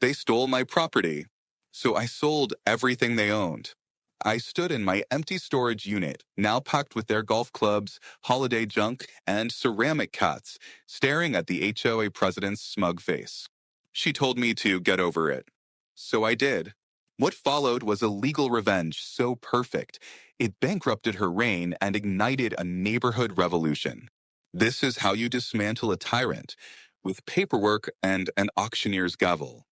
They stole my property. So I sold everything they owned. I stood in my empty storage unit, now packed with their golf clubs, holiday junk, and ceramic cats, staring at the HOA president's smug face. She told me to get over it. So I did. What followed was a legal revenge so perfect, it bankrupted her reign and ignited a neighborhood revolution. This is how you dismantle a tyrant, with paperwork and an auctioneer's gavel.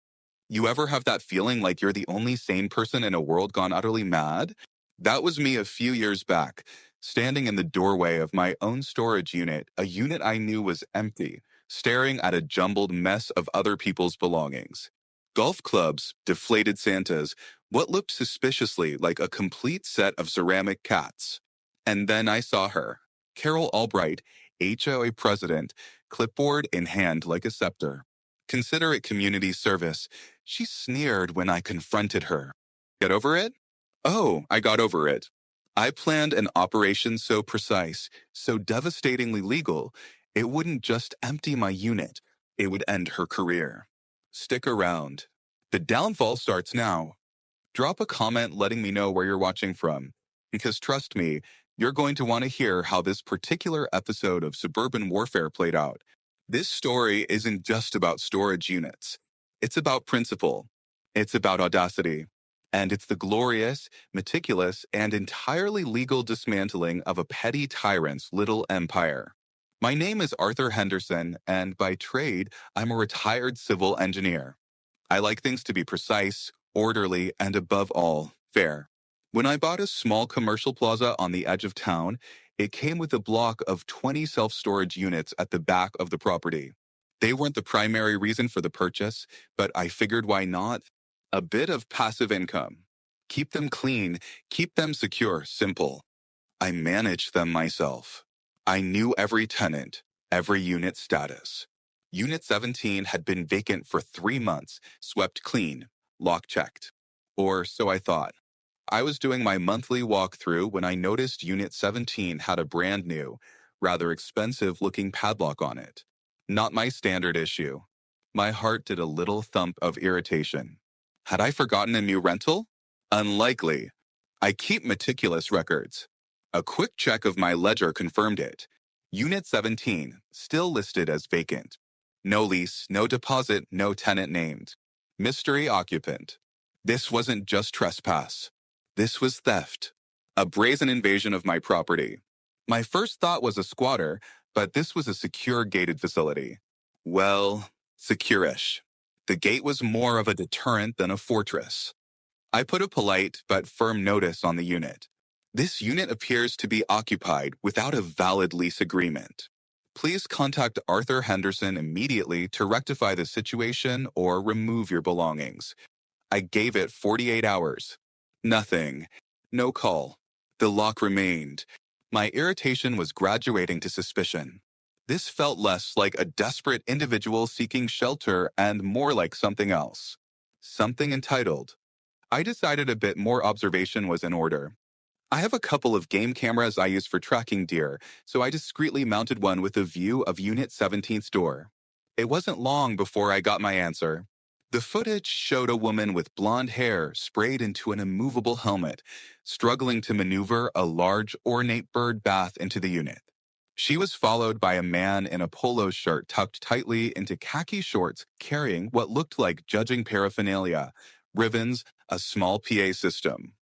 You ever have that feeling like you're the only sane person in a world gone utterly mad? That was me a few years back, standing in the doorway of my own storage unit, a unit I knew was empty, staring at a jumbled mess of other people's belongings. Golf clubs, deflated Santas, what looked suspiciously like a complete set of ceramic cats. And then I saw her, Carol Albright, HOA president, clipboard in hand like a scepter. Consider it community service. She sneered when I confronted her. Get over it? Oh, I got over it. I planned an operation so precise, so devastatingly legal, it wouldn't just empty my unit, it would end her career. Stick around. The downfall starts now. Drop a comment letting me know where you're watching from, because trust me, you're going to want to hear how this particular episode of Suburban Warfare played out. This story isn't just about storage units. It's about principle. It's about audacity. And it's the glorious, meticulous, and entirely legal dismantling of a petty tyrant's little empire. My name is Arthur Henderson, and by trade, I'm a retired civil engineer. I like things to be precise, orderly, and above all, fair. When I bought a small commercial plaza on the edge of town, it came with a block of 20 self-storage units at the back of the property. They weren't the primary reason for the purchase, but I figured why not? A bit of passive income. Keep them clean, keep them secure, simple. I managed them myself. I knew every tenant, every unit status. Unit 17 had been vacant for 3 months, swept clean, lock checked. Or so I thought. I was doing my monthly walkthrough when I noticed Unit 17 had a brand new, rather expensive-looking padlock on it. Not my standard issue. My heart did a little thump of irritation. Had I forgotten a new rental? Unlikely. I keep meticulous records. A quick check of my ledger confirmed it. Unit 17, still listed as vacant. No lease, no deposit, no tenant named. Mystery occupant. This wasn't just trespass. This was theft. A brazen invasion of my property. My first thought was a squatter, but this was a secure gated facility. Well, secure-ish. The gate was more of a deterrent than a fortress. I put a polite but firm notice on the unit. This unit appears to be occupied without a valid lease agreement. Please contact Arthur Henderson immediately to rectify the situation or remove your belongings. I gave it 48 hours. Nothing. No call. The lock remained. My irritation was graduating to suspicion. This felt less like a desperate individual seeking shelter and more like something else. Something entitled. I decided a bit more observation was in order. I have a couple of game cameras I use for tracking deer, so I discreetly mounted one with a view of Unit 17's door. It wasn't long before I got my answer. The footage showed a woman with blonde hair sprayed into an immovable helmet, struggling to maneuver a large, ornate bird bath into the unit. She was followed by a man in a polo shirt tucked tightly into khaki shorts carrying what looked like judging paraphernalia, ribbons, a small PA system.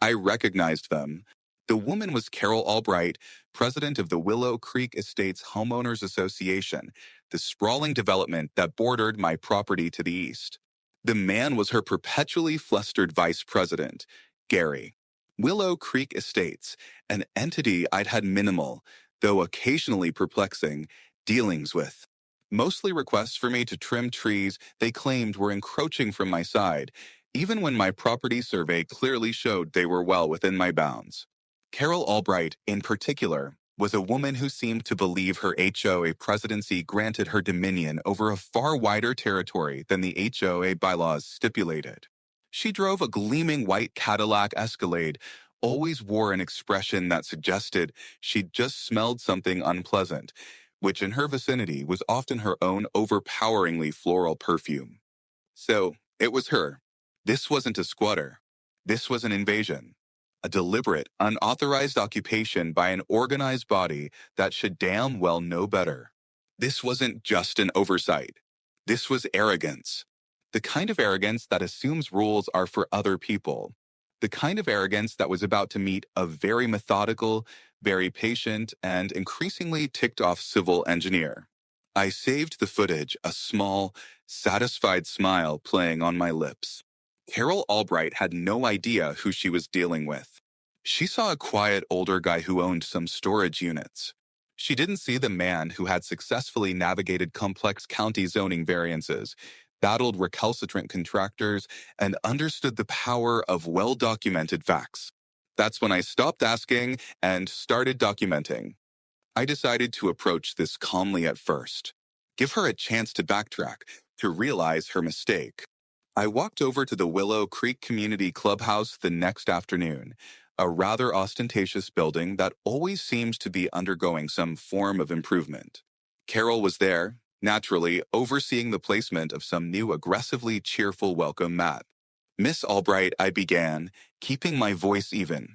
I recognized them. The woman was Carol Albright, president of the Willow Creek Estates Homeowners Association, the sprawling development that bordered my property to the east. The man was her perpetually flustered vice president, Gary. Willow Creek Estates, an entity I'd had minimal, though occasionally perplexing, dealings with. Mostly requests for me to trim trees they claimed were encroaching from my side, even when my property survey clearly showed they were well within my bounds. Carol Albright, in particular, was a woman who seemed to believe her HOA presidency granted her dominion over a far wider territory than the HOA bylaws stipulated. She drove a gleaming white Cadillac Escalade, always wore an expression that suggested she'd just smelled something unpleasant, which in her vicinity was often her own overpoweringly floral perfume. So, it was her. This wasn't a squatter. This was an invasion. A deliberate, unauthorized occupation by an organized body that should damn well know better. This wasn't just an oversight. This was arrogance. The kind of arrogance that assumes rules are for other people. The kind of arrogance that was about to meet a very methodical, very patient, and increasingly ticked off civil engineer. I saved the footage, a small, satisfied smile playing on my lips. Carol Albright had no idea who she was dealing with. She saw a quiet older guy who owned some storage units. She didn't see the man who had successfully navigated complex county zoning variances, battled recalcitrant contractors, and understood the power of well-documented facts. That's when I stopped asking and started documenting. I decided to approach this calmly at first, give her a chance to backtrack, to realize her mistake. I walked over to the Willow Creek Community Clubhouse the next afternoon, a rather ostentatious building that always seems to be undergoing some form of improvement. Carol was there, naturally, overseeing the placement of some new aggressively cheerful welcome mat. Miss Albright, I began, keeping my voice even.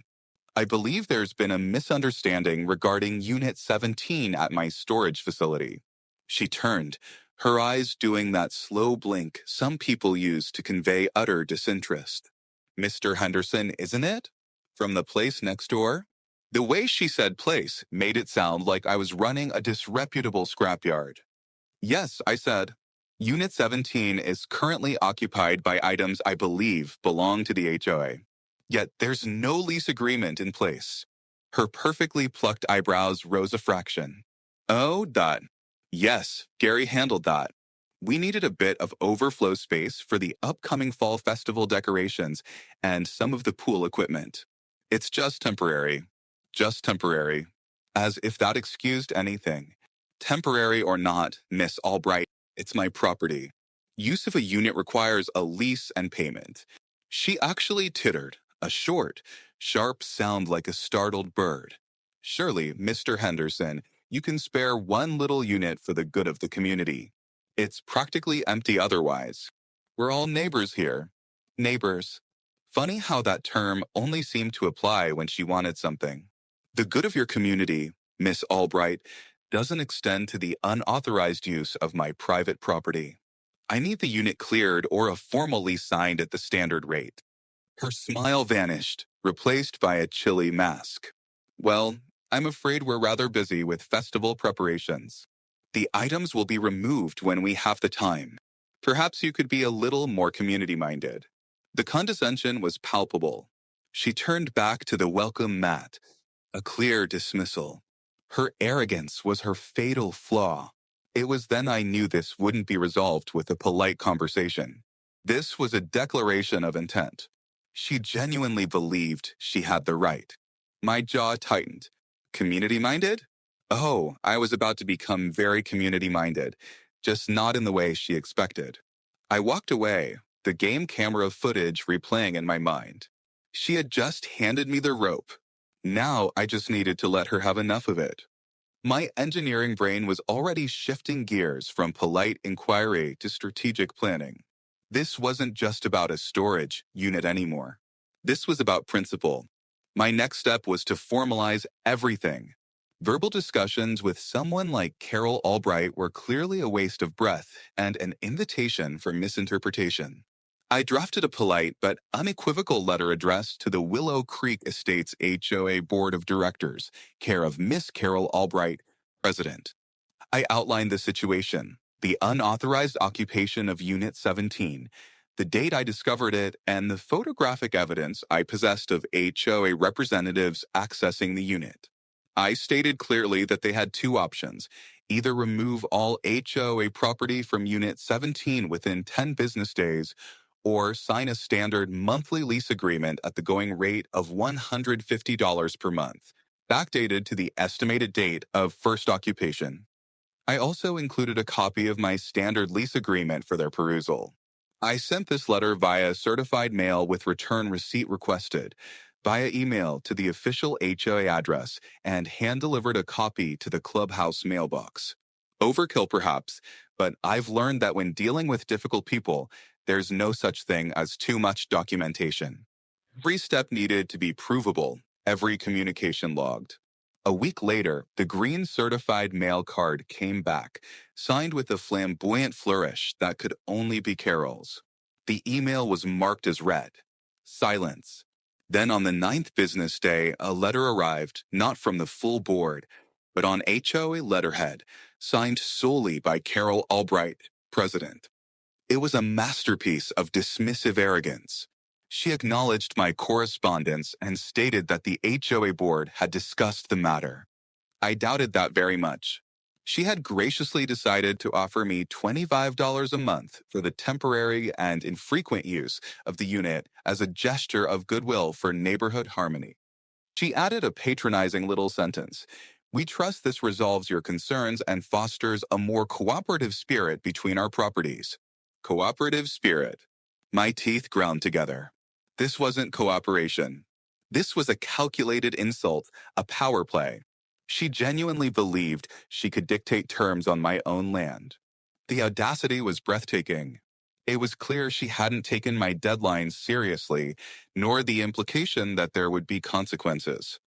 I believe there's been a misunderstanding regarding Unit 17 at my storage facility. She turned, her eyes doing that slow blink some people use to convey utter disinterest. Mr. Henderson, isn't it? From the place next door? The way she said place made it sound like I was running a disreputable scrapyard. Yes, I said. Unit 17 is currently occupied by items I believe belong to the HOA. Yet there's no lease agreement in place. Her perfectly plucked eyebrows rose a fraction. Oh, that. Yes, Gary handled that. We needed a bit of overflow space for the upcoming fall festival decorations and some of the pool equipment. It's just temporary. Just temporary. As if that excused anything. Temporary or not, Miss Albright, it's my property. Use of a unit requires a lease and payment. She actually tittered, a short, sharp sound like a startled bird. Surely, Mr. Henderson, you can spare one little unit for the good of the community. It's practically empty otherwise. We're all neighbors here. Neighbors. Funny how that term only seemed to apply when she wanted something. The good of your community, Miss Albright, doesn't extend to the unauthorized use of my private property. I need the unit cleared or a formal lease signed at the standard rate. Her smile vanished, replaced by a chilly mask. Well, I'm afraid we're rather busy with festival preparations. The items will be removed when we have the time. Perhaps you could be a little more community-minded. The condescension was palpable. She turned back to the welcome mat, a clear dismissal. Her arrogance was her fatal flaw. It was then I knew this wouldn't be resolved with a polite conversation. This was a declaration of intent. She genuinely believed she had the right. My jaw tightened. Community-minded? Oh, I was about to become very community-minded, just not in the way she expected. I walked away, the game camera footage replaying in my mind. She had just handed me the rope. Now I just needed to let her have enough of it. My engineering brain was already shifting gears from polite inquiry to strategic planning. This wasn't just about a storage unit anymore. This was about principle. My next step was to formalize everything. Verbal discussions with someone like Carol Albright were clearly a waste of breath and an invitation for misinterpretation. I drafted a polite but unequivocal letter addressed to the Willow Creek Estates HOA Board of Directors, care of Miss Carol Albright, President. I outlined the situation, the unauthorized occupation of Unit 17, the date I discovered it, and the photographic evidence I possessed of HOA representatives accessing the unit. I stated clearly that they had two options: either remove all HOA property from Unit 17 within 10 business days, or sign a standard monthly lease agreement at the going rate of $150 per month, backdated to the estimated date of first occupation. I also included a copy of my standard lease agreement for their perusal. I sent this letter via certified mail with return receipt requested, via email to the official HOA address, and hand-delivered a copy to the clubhouse mailbox. Overkill perhaps, but I've learned that when dealing with difficult people, There's no such thing as too much documentation. Every step needed to be provable, every communication logged. A week later, the green certified mail card came back, signed with a flamboyant flourish that could only be Carol's. The email was marked as read. Silence. Then on the ninth business day, a letter arrived, not from the full board, but on HOA letterhead, signed solely by Carol Albright, president. It was a masterpiece of dismissive arrogance. She acknowledged my correspondence and stated that the HOA board had discussed the matter. I doubted that very much. She had graciously decided to offer me $25 a month for the temporary and infrequent use of the unit as a gesture of goodwill for neighborhood harmony. She added a patronizing little sentence. We trust this resolves your concerns and fosters a more cooperative spirit between our properties. Cooperative spirit. My teeth ground together. This wasn't cooperation. This was a calculated insult, a power play. She genuinely believed she could dictate terms on my own land. The audacity was breathtaking. It was clear she hadn't taken my deadlines seriously, nor the implication that there would be consequences.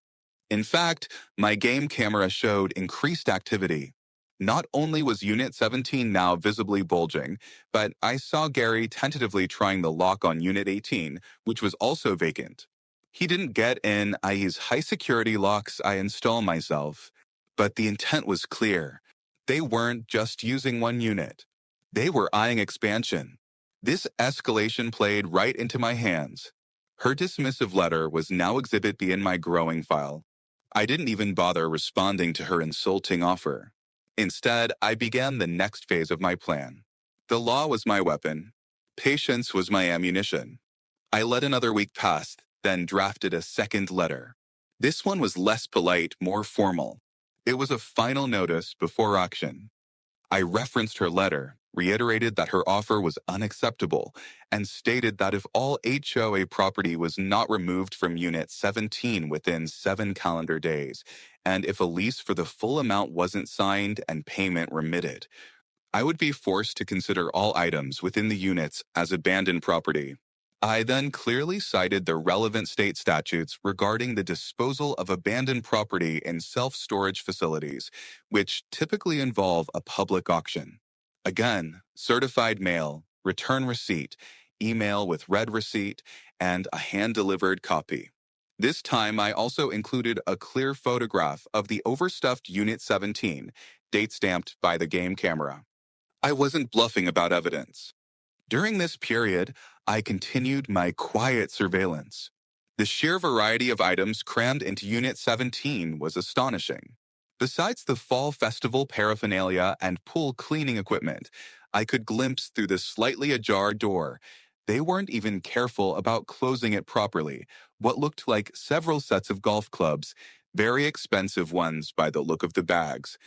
In fact, my game camera showed increased activity. Not only was Unit 17 now visibly bulging, but I saw Gary tentatively trying the lock on Unit 18, which was also vacant. He didn't get in. I use high-security locks I install myself. But the intent was clear. They weren't just using one unit. They were eyeing expansion. This escalation played right into my hands. Her dismissive letter was now Exhibit B in my growing file. I didn't even bother responding to her insulting offer. Instead, I began the next phase of my plan. The law was my weapon. Patience was my ammunition. I let another week pass, then drafted a second letter. This one was less polite, more formal. It was a final notice before action. I referenced her letter, reiterated that her offer was unacceptable, and stated that if all HOA property was not removed from Unit 17 within 7 calendar days, and if a lease for the full amount wasn't signed and payment remitted, I would be forced to consider all items within the units as abandoned property. I then clearly cited the relevant state statutes regarding the disposal of abandoned property in self-storage facilities, which typically involve a public auction. Again, certified mail, return receipt, email with read receipt, and a hand-delivered copy. This time, I also included a clear photograph of the overstuffed Unit 17, date-stamped by the game camera. I wasn't bluffing about evidence. During this period, I continued my quiet surveillance. The sheer variety of items crammed into Unit 17 was astonishing. Besides the fall festival paraphernalia and pool cleaning equipment, I could glimpse through the slightly ajar door. They weren't even careful about closing it properly, what looked like several sets of golf clubs, very expensive ones by the look of the bags,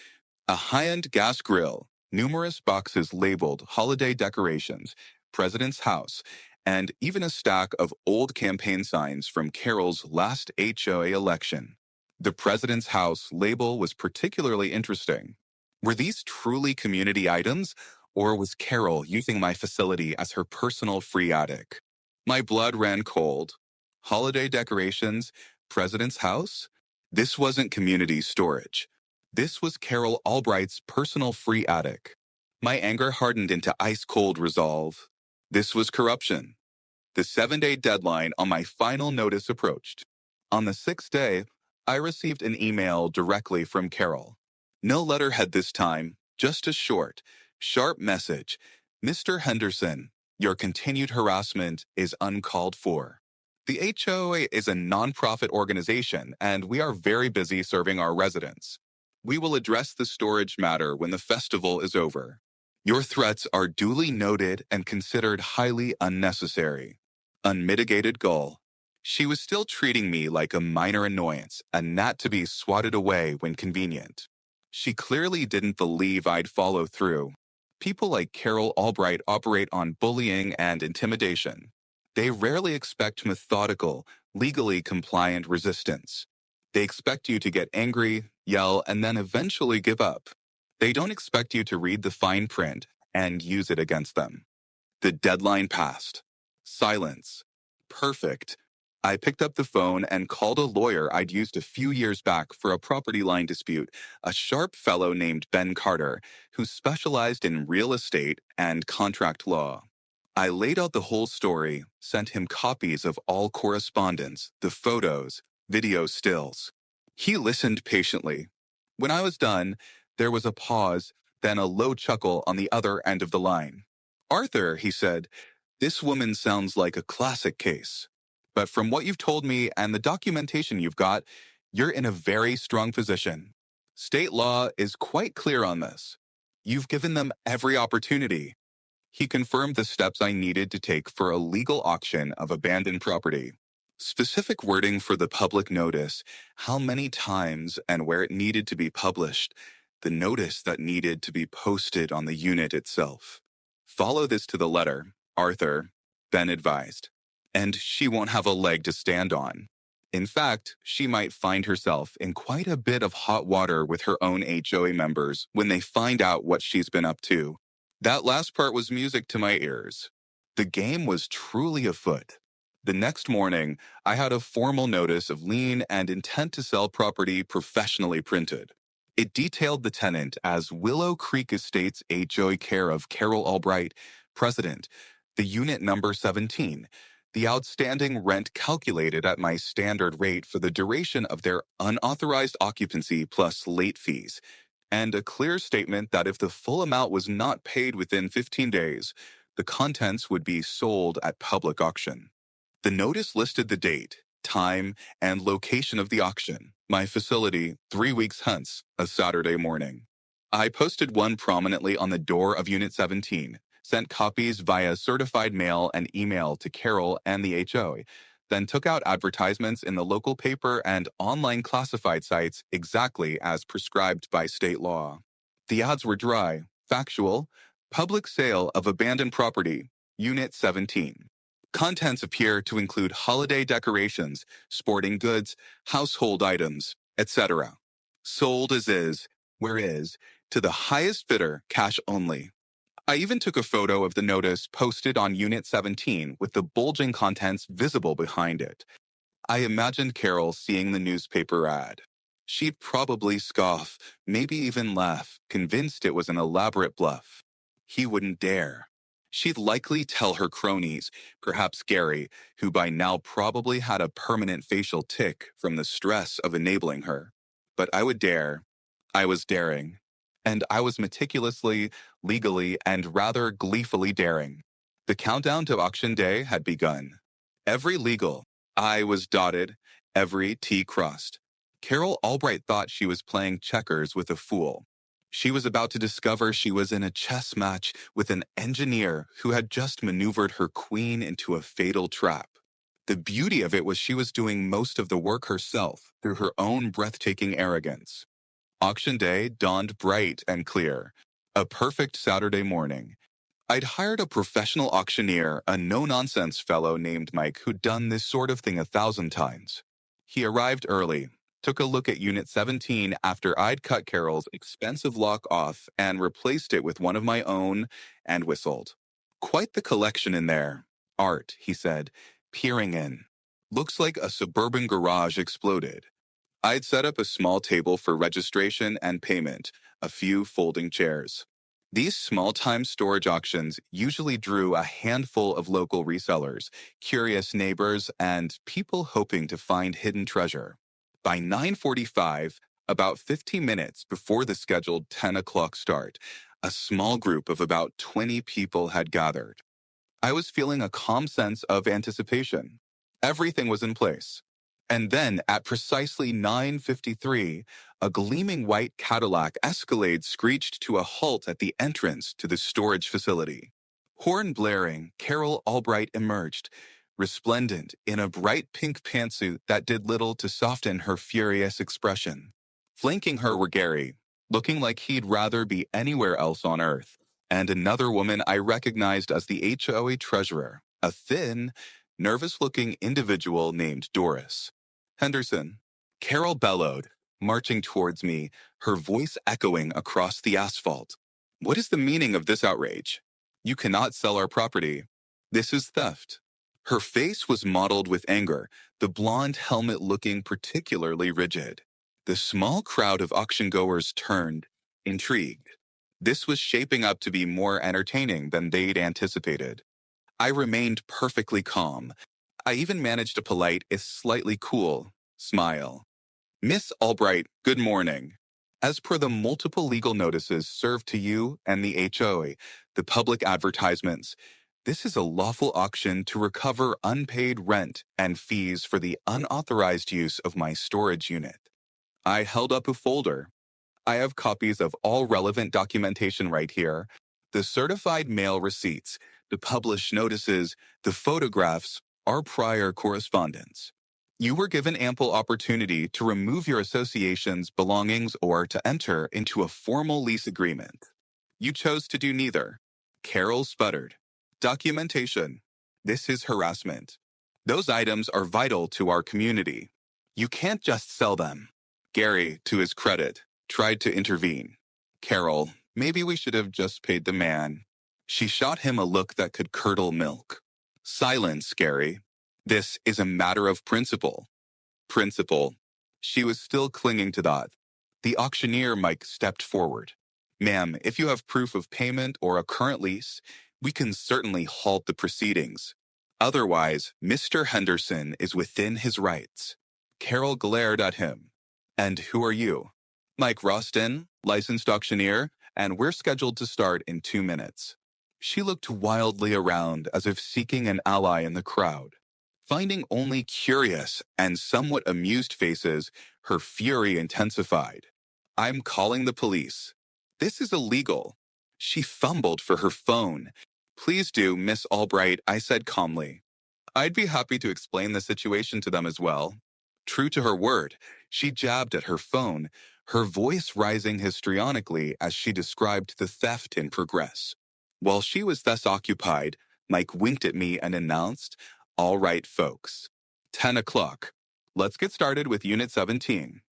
a high-end gas grill, numerous boxes labeled holiday decorations, President's House, and even a stack of old campaign signs from Carol's last HOA election. The President's House label was particularly interesting. Were these truly community items, or was Carol using my facility as her personal free attic? My blood ran cold. Holiday decorations, President's House? This wasn't community storage. This was Carol Albright's personal free attic. My anger hardened into ice-cold resolve. This was corruption. The 7-day deadline on my final notice approached. On the 6th day, I received an email directly from Carol. No letterhead this time, just a short, sharp message. Mr. Henderson, your continued harassment is uncalled for. The HOA is a nonprofit organization, and we are very busy serving our residents. We will address the storage matter when the festival is over. Your threats are duly noted and considered highly unnecessary. Unmitigated gall. She was still treating me like a minor annoyance, a gnat to be swatted away when convenient. She clearly didn't believe I'd follow through. People like Carol Albright operate on bullying and intimidation. They rarely expect methodical, legally compliant resistance. They expect you to get angry, yell, and then eventually give up. They don't expect you to read the fine print and use it against them. The deadline passed. Silence. Perfect. I picked up the phone and called a lawyer I'd used a few years back for a property line dispute, a sharp fellow named Ben Carter, who specialized in real estate and contract law. I laid out the whole story, sent him copies of all correspondence, the photos, video stills. He listened patiently. When I was done, there was a pause, then a low chuckle on the other end of the line. Arthur, he said, this woman sounds like a classic case. But from what you've told me and the documentation you've got, you're in a very strong position. State law is quite clear on this. You've given them every opportunity. He confirmed the steps I needed to take for a legal auction of abandoned property. Specific wording for the public notice, how many times and where it needed to be published, the notice that needed to be posted on the unit itself. Follow this to the letter, Arthur, Ben advised, and she won't have a leg to stand on. In fact, she might find herself in quite a bit of hot water with her own HOA members when they find out what she's been up to. That last part was music to my ears. The game was truly afoot. The next morning, I had a formal notice of lien and intent to sell property professionally printed. It detailed the tenant as Willow Creek Estates HOA care of Carol Albright, president, the unit number 17, the outstanding rent calculated at my standard rate for the duration of their unauthorized occupancy plus late fees, and a clear statement that if the full amount was not paid within 15 days, the contents would be sold at public auction. The notice listed the date, time, and location of the auction, my facility 3 weeks hence, a Saturday morning. I posted one prominently on the door of Unit 17, sent copies via certified mail and email to Carol and the HOA, then took out advertisements in the local paper and online classified sites exactly as prescribed by state law. The ads were dry, factual, public sale of abandoned property, Unit 17. Contents appear to include holiday decorations, sporting goods, household items, etc. Sold as is, where is, to the highest bidder, cash only. I even took a photo of the notice posted on Unit 17 with the bulging contents visible behind it. I imagined Carol seeing the newspaper ad. She'd probably scoff, maybe even laugh, convinced it was an elaborate bluff. He wouldn't dare. She'd likely tell her cronies, perhaps Gary, who by now probably had a permanent facial tic from the stress of enabling her. But I would dare. I was daring. And I was meticulously, legally, and rather gleefully daring. The countdown to auction day had begun. Every legal I was dotted, every T crossed. Carol Albright thought she was playing checkers with a fool. She was about to discover she was in a chess match with an engineer who had just maneuvered her queen into a fatal trap. The beauty of it was she was doing most of the work herself through her own breathtaking arrogance. Auction day dawned bright and clear. A perfect Saturday morning. I'd hired a professional auctioneer, a no-nonsense fellow named Mike who'd done this sort of thing 1,000 times. He arrived early, took a look at Unit 17 after I'd cut Carol's expensive lock off and replaced it with one of my own, and whistled. Quite the collection in there. Art, he said, peering in. Looks like a suburban garage exploded. I'd set up a small table for registration and payment, a few folding chairs. These small-time storage auctions usually drew a handful of local resellers, curious neighbors, and people hoping to find hidden treasure. By 9:45, about 15 minutes before the scheduled 10 o'clock start, a small group of about 20 people had gathered. I was feeling a calm sense of anticipation. Everything was in place. And then, at precisely 9:53, a gleaming white Cadillac Escalade screeched to a halt at the entrance to the storage facility. Horn blaring, Carol Albright emerged, resplendent in a bright pink pantsuit that did little to soften her furious expression. Flanking her were Gary, looking like he'd rather be anywhere else on Earth, and another woman I recognized as the HOA treasurer, a thin, nervous-looking individual named Doris. Henderson, Carol bellowed, marching towards me, her voice echoing across the asphalt. What is the meaning of this outrage? You cannot sell our property. This is theft. Her face was mottled with anger, the blonde helmet looking particularly rigid. The small crowd of auction goers turned, intrigued. This was shaping up to be more entertaining than they'd anticipated. I remained perfectly calm. I even managed a polite, if slightly cool, smile. Miss Albright, good morning. As per the multiple legal notices served to you and the HOA, the public advertisements, this is a lawful auction to recover unpaid rent and fees for the unauthorized use of my storage unit. I held up a folder. I have copies of all relevant documentation right here. The certified mail receipts, the published notices, the photographs, our prior correspondence. You were given ample opportunity to remove your association's belongings or to enter into a formal lease agreement. You chose to do neither. Carol sputtered. Documentation. This is harassment. Those items are vital to our community. You can't just sell them. Gary, to his credit, tried to intervene. Carol, maybe we should have just paid the man. She shot him a look that could curdle milk. Silence, Gary. This is a matter of principle. Principle. She was still clinging to that. The auctioneer Mike stepped forward. Ma'am, if you have proof of payment or a current lease, we can certainly halt the proceedings. Otherwise, Mr. Henderson is within his rights. Carol glared at him. And who are you? Mike Roston, licensed auctioneer, and we're scheduled to start in 2 minutes. She looked wildly around as if seeking an ally in the crowd. Finding only curious and somewhat amused faces, her fury intensified. I'm calling the police. This is illegal. She fumbled for her phone. Please do, Miss Albright, I said calmly. I'd be happy to explain the situation to them as well. True to her word, she jabbed at her phone, her voice rising histrionically as she described the theft in progress. While she was thus occupied, Mike winked at me and announced, All right, folks. 10 o'clock. Let's get started with Unit 17.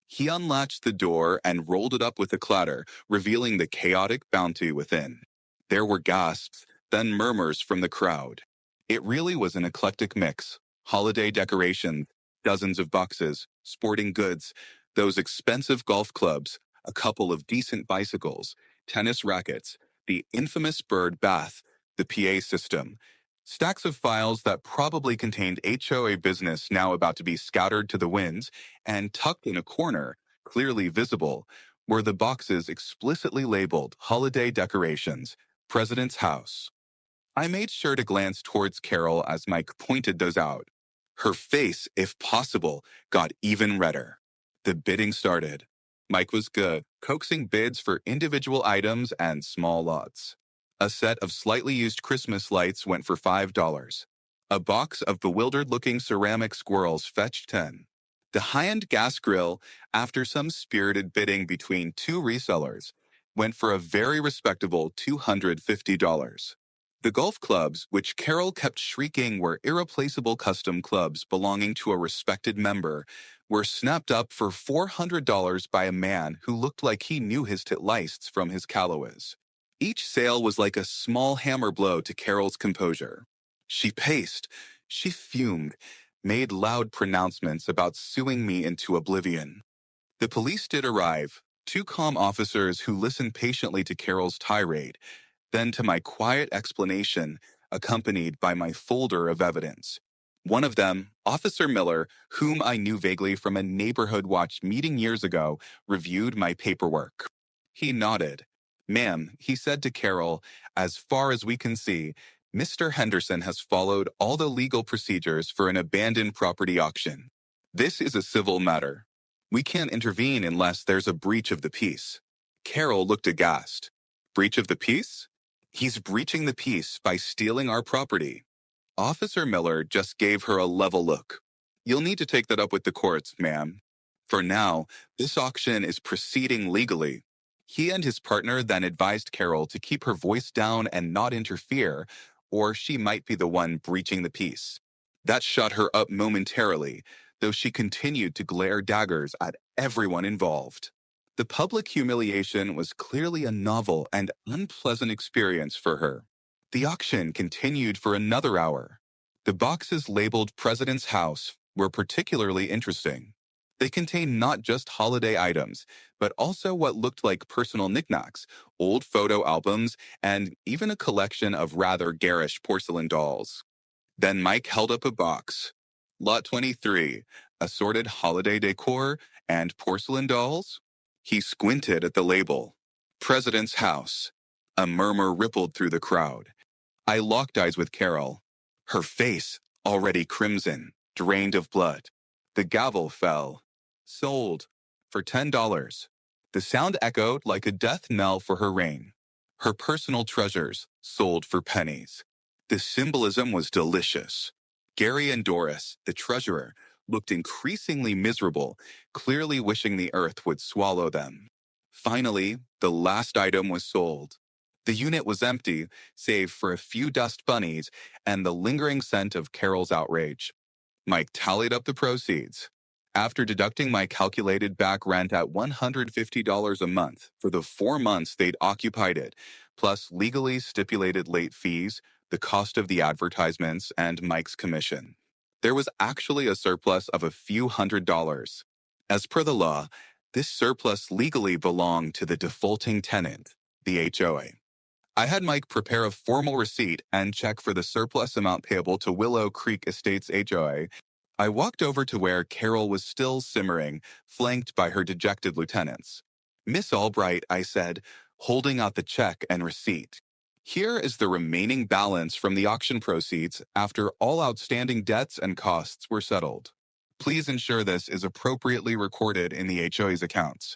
He unlatched the door and rolled it up with a clatter, revealing the chaotic bounty within. There were gasps, then murmurs from the crowd. It really was an eclectic mix. Holiday decorations, dozens of boxes, sporting goods, those expensive golf clubs, a couple of decent bicycles, tennis rackets, the infamous bird bath, the PA system, stacks of files that probably contained HOA business now about to be scattered to the winds, and tucked in a corner, clearly visible, were the boxes explicitly labeled Holiday Decorations, President's House. I made sure to glance towards Carol as Mike pointed those out. Her face, if possible, got even redder. The bidding started. Mike was good, coaxing bids for individual items and small lots. A set of slightly used Christmas lights went for $5. A box of bewildered-looking ceramic squirrels fetched 10. The high-end gas grill, after some spirited bidding between two resellers, went for a very respectable $250. The golf clubs, which Carol kept shrieking were irreplaceable custom clubs belonging to a respected member, were snapped up for $400 by a man who looked like he knew his titlists from his Callaway's. Each sale was like a small hammer blow to Carol's composure. She paced, she fumed, made loud pronouncements about suing me into oblivion. The police did arrive, two calm officers who listened patiently to Carol's tirade, then to my quiet explanation, accompanied by my folder of evidence. One of them, Officer Miller, whom I knew vaguely from a neighborhood watch meeting years ago, reviewed my paperwork. He nodded. Ma'am, he said to Carol, as far as we can see, Mr. Henderson has followed all the legal procedures for an abandoned property auction. This is a civil matter. We can't intervene unless there's a breach of the peace. Carol looked aghast. Breach of the peace? He's breaching the peace by stealing our property. Officer Miller just gave her a level look. You'll need to take that up with the courts, ma'am. For now, this auction is proceeding legally. He and his partner then advised Carol to keep her voice down and not interfere, or she might be the one breaching the peace. That shut her up momentarily, though she continued to glare daggers at everyone involved. The public humiliation was clearly a novel and unpleasant experience for her. The auction continued for another hour. The boxes labeled President's House were particularly interesting. They contained not just holiday items, but also what looked like personal knickknacks, old photo albums, and even a collection of rather garish porcelain dolls. Then Mike held up a box. Lot 23, assorted holiday decor and porcelain dolls? He squinted at the label. President's House. A murmur rippled through the crowd. I locked eyes with Carol. Her face, already crimson, drained of blood. The gavel fell. Sold. For $10. The sound echoed like a death knell for her reign. Her personal treasures, sold for pennies. The symbolism was delicious. Gary and Doris, the treasurer, looked increasingly miserable, clearly wishing the earth would swallow them. Finally, the last item was sold. The unit was empty, save for a few dust bunnies and the lingering scent of Carol's outrage. Mike tallied up the proceeds. After deducting my calculated back rent at $150 a month for the 4 months they'd occupied it, plus legally stipulated late fees, the cost of the advertisements, and Mike's commission, there was actually a surplus of a few $100s. As per the law, this surplus legally belonged to the defaulting tenant, the HOA. I had Mike prepare a formal receipt and check for the surplus amount payable to Willow Creek Estates HOA. I walked over to where Carol was still simmering, flanked by her dejected lieutenants. Miss Albright, I said, holding out the check and receipt. Here is the remaining balance from the auction proceeds after all outstanding debts and costs were settled. Please ensure this is appropriately recorded in the HOA's accounts.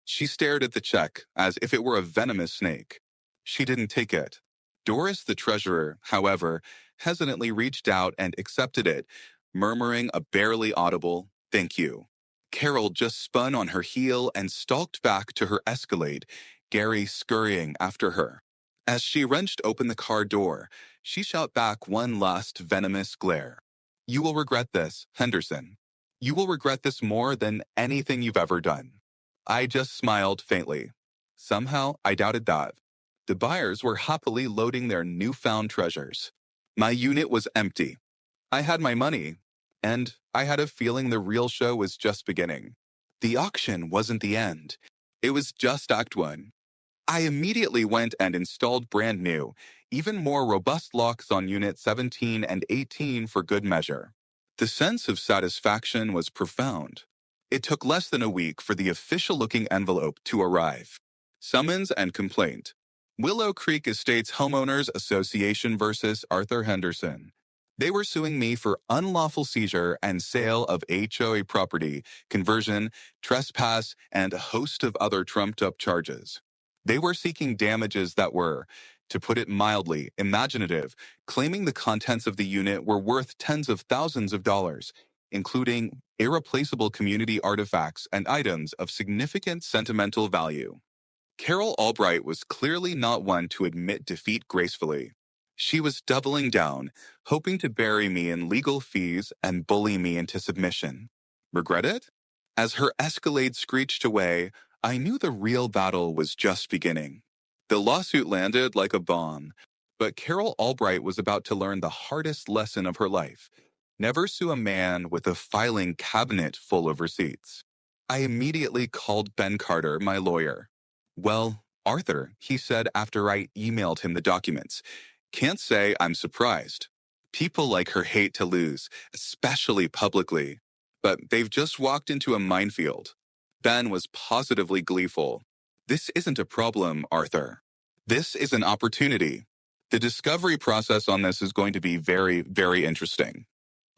She stared at the check as if it were a venomous snake. She didn't take it. Doris, the treasurer, however, hesitantly reached out and accepted it, murmuring a barely audible, "Thank you." Carol just spun on her heel and stalked back to her Escalade, Gary scurrying after her. As she wrenched open the car door, she shot back one last venomous glare. "You will regret this, Henderson. You will regret this more than anything you've ever done." I just smiled faintly. Somehow, I doubted that. The buyers were happily loading their newfound treasures. My unit was empty. I had my money, and I had a feeling the real show was just beginning. The auction wasn't the end. It was just Act 1. I immediately went and installed brand new, even more robust locks on Unit 17 and 18 for good measure. The sense of satisfaction was profound. It took less than a week for the official-looking envelope to arrive. Summons and complaint. Willow Creek Estates Homeowners Association versus Arthur Henderson. They were suing me for unlawful seizure and sale of HOA property, conversion, trespass, and a host of other trumped-up charges. They were seeking damages that were, to put it mildly, imaginative, claiming the contents of the unit were worth tens of thousands of dollars, including irreplaceable community artifacts and items of significant sentimental value. Carol Albright was clearly not one to admit defeat gracefully. She was doubling down, hoping to bury me in legal fees and bully me into submission. Regret it? As her Escalade screeched away, I knew the real battle was just beginning. The lawsuit landed like a bomb, but Carol Albright was about to learn the hardest lesson of her life. Never sue a man with a filing cabinet full of receipts. I immediately called Ben Carter, my lawyer. "Well, Arthur," he said after I emailed him the documents, "can't say I'm surprised. People like her hate to lose, especially publicly. But they've just walked into a minefield." Ben was positively gleeful. "This isn't a problem, Arthur. This is an opportunity. The discovery process on this is going to be very, very interesting."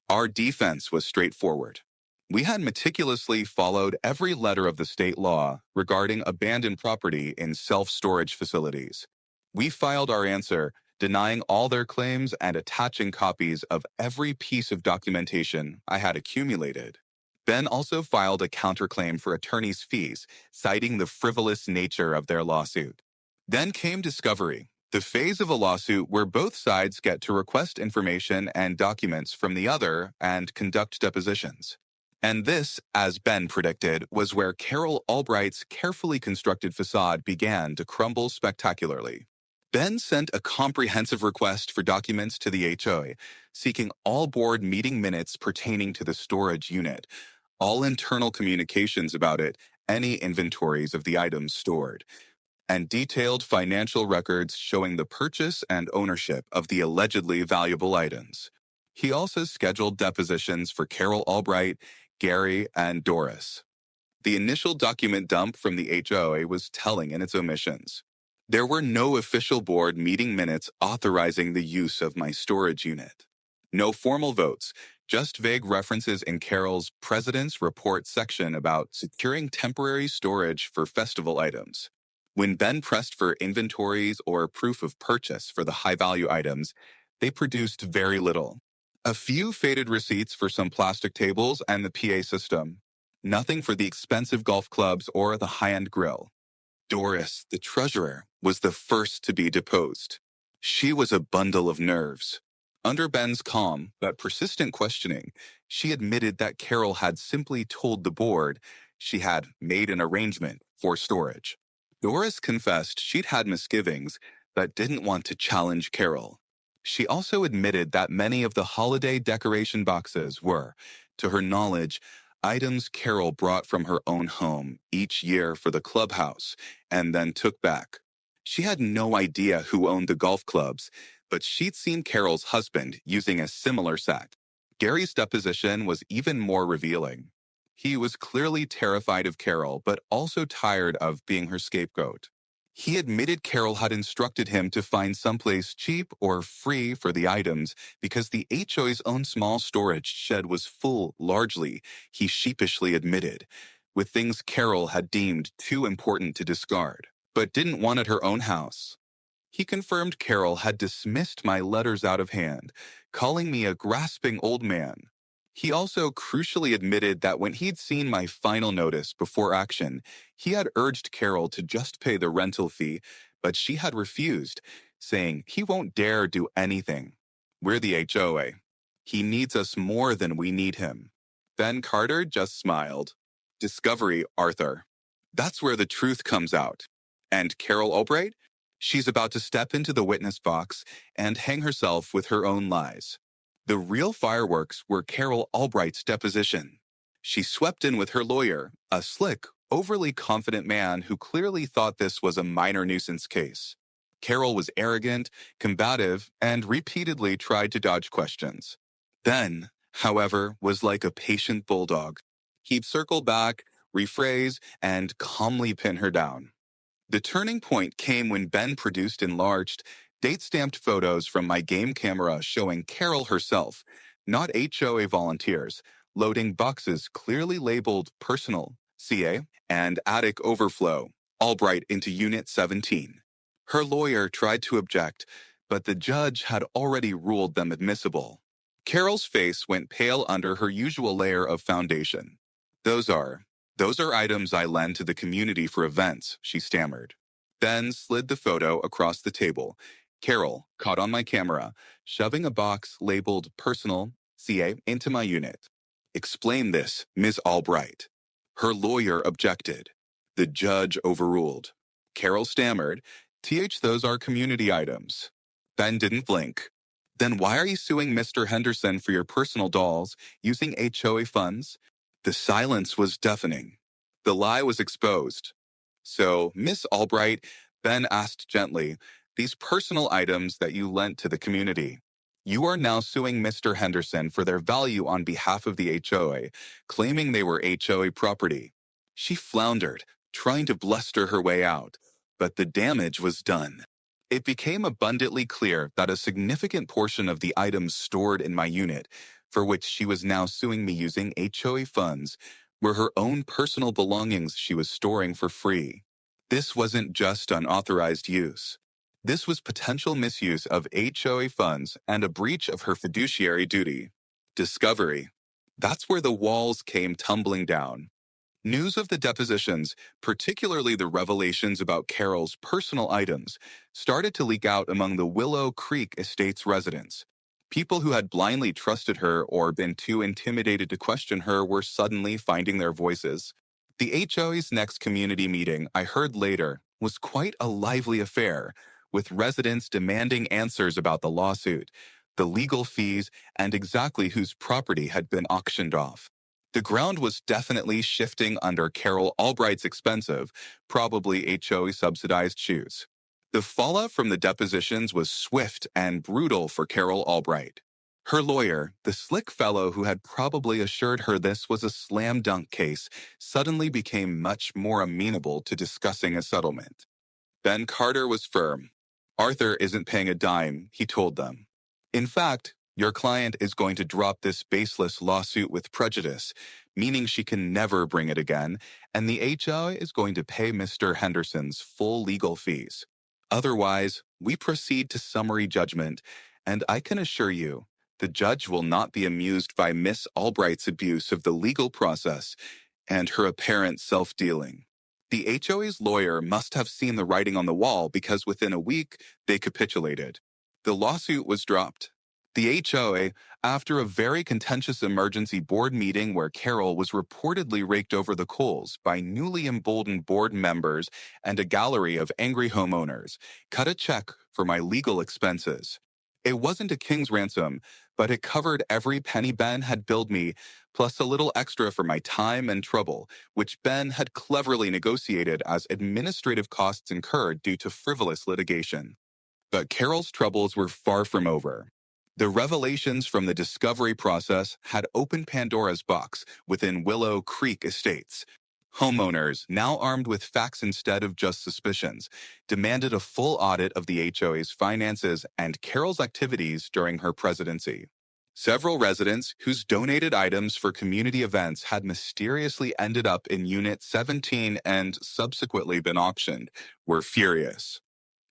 Our defense was straightforward. We had meticulously followed every letter of the state law regarding abandoned property in self-storage facilities. We filed our answer, denying all their claims and attaching copies of every piece of documentation I had accumulated. Ben also filed a counterclaim for attorney's fees, citing the frivolous nature of their lawsuit. Then came discovery, the phase of a lawsuit where both sides get to request information and documents from the other and conduct depositions. And this, as Ben predicted, was where Carol Albright's carefully constructed facade began to crumble spectacularly. Ben sent a comprehensive request for documents to the HOA, seeking all board meeting minutes pertaining to the storage unit, all internal communications about it, any inventories of the items stored, and detailed financial records showing the purchase and ownership of the allegedly valuable items. He also scheduled depositions for Carol Albright, Gary, and Doris. The initial document dump from the HOA was telling in its omissions. There were no official board meeting minutes authorizing the use of my storage unit. No formal votes, just vague references in Carol's President's Report section about securing temporary storage for festival items. When Ben pressed for inventories or proof of purchase for the high-value items, they produced very little. A few faded receipts for some plastic tables and the PA system. Nothing for the expensive golf clubs or the high-end grill. Doris, the treasurer, was the first to be deposed. She was a bundle of nerves. Under Ben's calm but persistent questioning, she admitted that Carol had simply told the board she had made an arrangement for storage. Doris confessed she'd had misgivings but didn't want to challenge Carol. She also admitted that many of the holiday decoration boxes were, to her knowledge, items Carol brought from her own home each year for the clubhouse and then took back. She had no idea who owned the golf clubs, but she'd seen Carol's husband using a similar set. Gary's deposition was even more revealing. He was clearly terrified of Carol, but also tired of being her scapegoat. He admitted Carol had instructed him to find someplace cheap or free for the items because the HOA's own small storage shed was full, largely, he sheepishly admitted, with things Carol had deemed too important to discard, but didn't want at her own house. He confirmed Carol had dismissed my letters out of hand, calling me a grasping old man. He also crucially admitted that when he'd seen my final notice before action, he had urged Carol to just pay the rental fee, but she had refused, saying he won't dare do anything. We're the HOA. He needs us more than we need him. Ben Carter just smiled. Discovery, Arthur. That's where the truth comes out. And Carol Albright? She's about to step into the witness box and hang herself with her own lies. The real fireworks were Carol Albright's deposition. She swept in with her lawyer, a slick, overly confident man who clearly thought this was a minor nuisance case. Carol was arrogant, combative, and repeatedly tried to dodge questions. Ben, however, was like a patient bulldog. He'd circle back, rephrase, and calmly pin her down. The turning point came when Ben produced enlarged, date-stamped photos from my game camera showing Carol herself, not HOA volunteers, loading boxes clearly labeled Personal, CA, and Attic Overflow, Albright into Unit 17. Her lawyer tried to object, but the judge had already ruled them admissible. Carol's face went pale under her usual layer of foundation. Those are items I lend to the community for events, she stammered. Ben slid the photo across the table. Carol, caught on my camera, shoving a box labeled Personal, CA, into my unit. Explain this, Ms. Albright. Her lawyer objected. The judge overruled. Carol stammered, those are community items. Ben didn't blink. Then why are you suing Mr. Henderson for your personal dolls using HOA funds? The silence was deafening. The lie was exposed. So, Miss Albright, Ben asked gently, these personal items that you lent to the community, you are now suing Mr. Henderson for their value on behalf of the HOA, claiming they were HOA property. She floundered, trying to bluster her way out, but the damage was done. It became abundantly clear that a significant portion of the items stored in my unit, for which she was now suing me using HOA funds, were her own personal belongings she was storing for free. This wasn't just unauthorized use. This was potential misuse of HOA funds and a breach of her fiduciary duty. Discovery. That's where the walls came tumbling down. News of the depositions, particularly the revelations about Carol's personal items, started to leak out among the Willow Creek Estates residents. People who had blindly trusted her or been too intimidated to question her were suddenly finding their voices. The HOA's next community meeting, I heard later, was quite a lively affair, with residents demanding answers about the lawsuit, the legal fees, and exactly whose property had been auctioned off. The ground was definitely shifting under Carol Albright's expensive, probably HOA subsidized shoes. The fallout from the depositions was swift and brutal for Carol Albright. Her lawyer, the slick fellow who had probably assured her this was a slam dunk case, suddenly became much more amenable to discussing a settlement. Ben Carter was firm. Arthur isn't paying a dime, he told them. In fact, your client is going to drop this baseless lawsuit with prejudice, meaning she can never bring it again, and the HOA is going to pay Mr. Henderson's full legal fees. Otherwise, we proceed to summary judgment, and I can assure you, the judge will not be amused by Miss Albright's abuse of the legal process and her apparent self-dealing. The HOA's lawyer must have seen the writing on the wall because within a week, they capitulated. The lawsuit was dropped. The HOA, after a very contentious emergency board meeting where Carol was reportedly raked over the coals by newly emboldened board members and a gallery of angry homeowners, cut a check for my legal expenses. It wasn't a king's ransom, but it covered every penny Ben had billed me, plus a little extra for my time and trouble, which Ben had cleverly negotiated as administrative costs incurred due to frivolous litigation. But Carol's troubles were far from over. The revelations from the discovery process had opened Pandora's box within Willow Creek Estates. Homeowners, now armed with facts instead of just suspicions, demanded a full audit of the HOA's finances and Carol's activities during her presidency. Several residents whose donated items for community events had mysteriously ended up in Unit 17 and subsequently been auctioned were furious.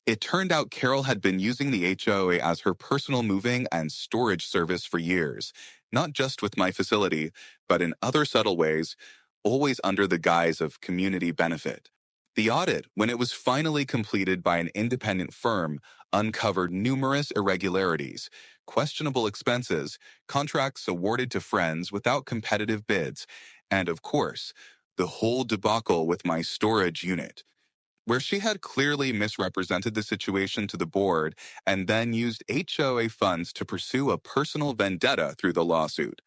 It turned out Carol had been using the HOA as her personal moving and storage service for years, not just with my facility, but in other subtle ways, always under the guise of community benefit. The audit, when it was finally completed by an independent firm, uncovered numerous irregularities, questionable expenses, contracts awarded to friends without competitive bids, and of course, the whole debacle with my storage unit, where she had clearly misrepresented the situation to the board and then used HOA funds to pursue a personal vendetta through the lawsuit.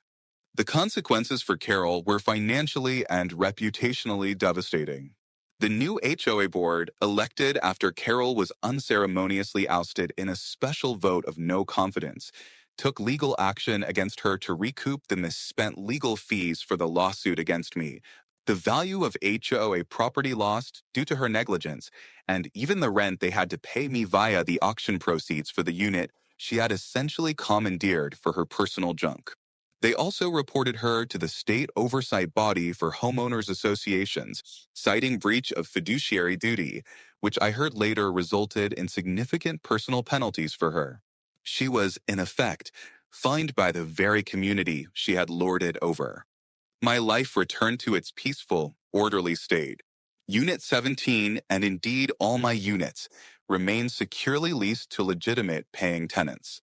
The consequences for Carol were financially and reputationally devastating. The new HOA board, elected after Carol was unceremoniously ousted in a special vote of no confidence, took legal action against her to recoup the misspent legal fees for the lawsuit against me, the value of HOA property lost due to her negligence, and even the rent they had to pay me via the auction proceeds for the unit she had essentially commandeered for her personal junk. They also reported her to the state oversight body for homeowners associations, citing breach of fiduciary duty, which I heard later resulted in significant personal penalties for her. She was, in effect, fined by the very community she had lorded over. My life returned to its peaceful, orderly state. Unit 17, and indeed all my units, remain securely leased to legitimate paying tenants.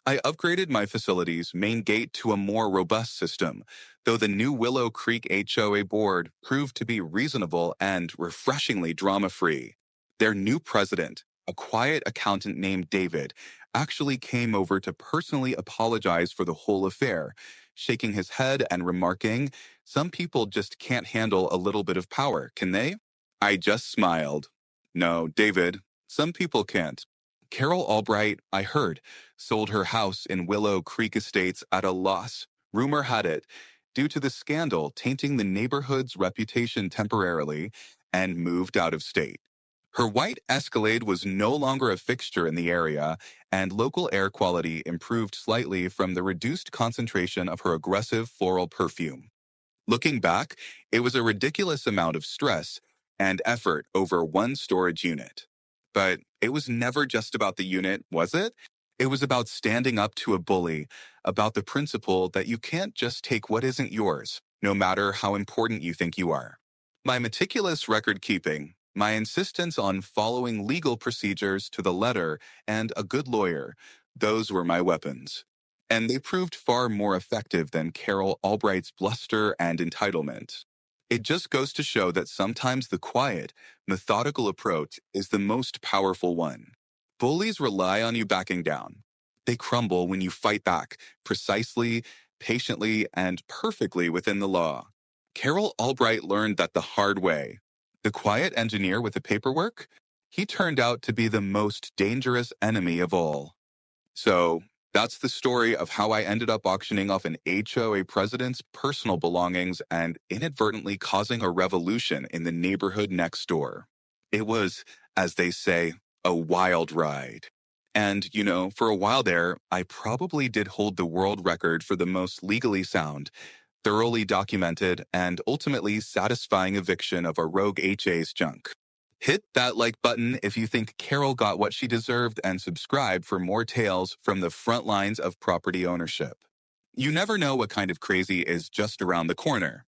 I upgraded my facility's main gate to a more robust system, though the new Willow Creek HOA board proved to be reasonable and refreshingly drama-free. Their new president, a quiet accountant named David, actually came over to personally apologize for the whole affair, shaking his head and remarking, "Some people just can't handle a little bit of power, can they?" I just smiled. "No, David, some people can't." Carol Albright, I heard, sold her house in Willow Creek Estates at a loss, rumor had it, due to the scandal tainting the neighborhood's reputation temporarily, and moved out of state. Her white Escalade was no longer a fixture in the area, and local air quality improved slightly from the reduced concentration of her aggressive floral perfume. Looking back, it was a ridiculous amount of stress and effort over one storage unit. But it was never just about the unit, was it? It was about standing up to a bully, about the principle that you can't just take what isn't yours, no matter how important you think you are. My meticulous record keeping, my insistence on following legal procedures to the letter, and a good lawyer, those were my weapons. And they proved far more effective than Carol Albright's bluster and entitlement. It just goes to show that sometimes the quiet, methodical approach is the most powerful one. Bullies rely on you backing down. They crumble when you fight back, precisely, patiently, and perfectly within the law. Carol Albright learned that the hard way. The quiet engineer with the paperwork, he turned out to be the most dangerous enemy of all. So, that's the story of how I ended up auctioning off an HOA president's personal belongings and inadvertently causing a revolution in the neighborhood next door. It was, as they say, a wild ride. And, for a while there, I probably did hold the world record for the most legally sound, thoroughly documented, and ultimately satisfying eviction of a rogue HA's junk. Hit that like button if you think Carol got what she deserved and subscribe for more tales from the front lines of property ownership. You never know what kind of crazy is just around the corner.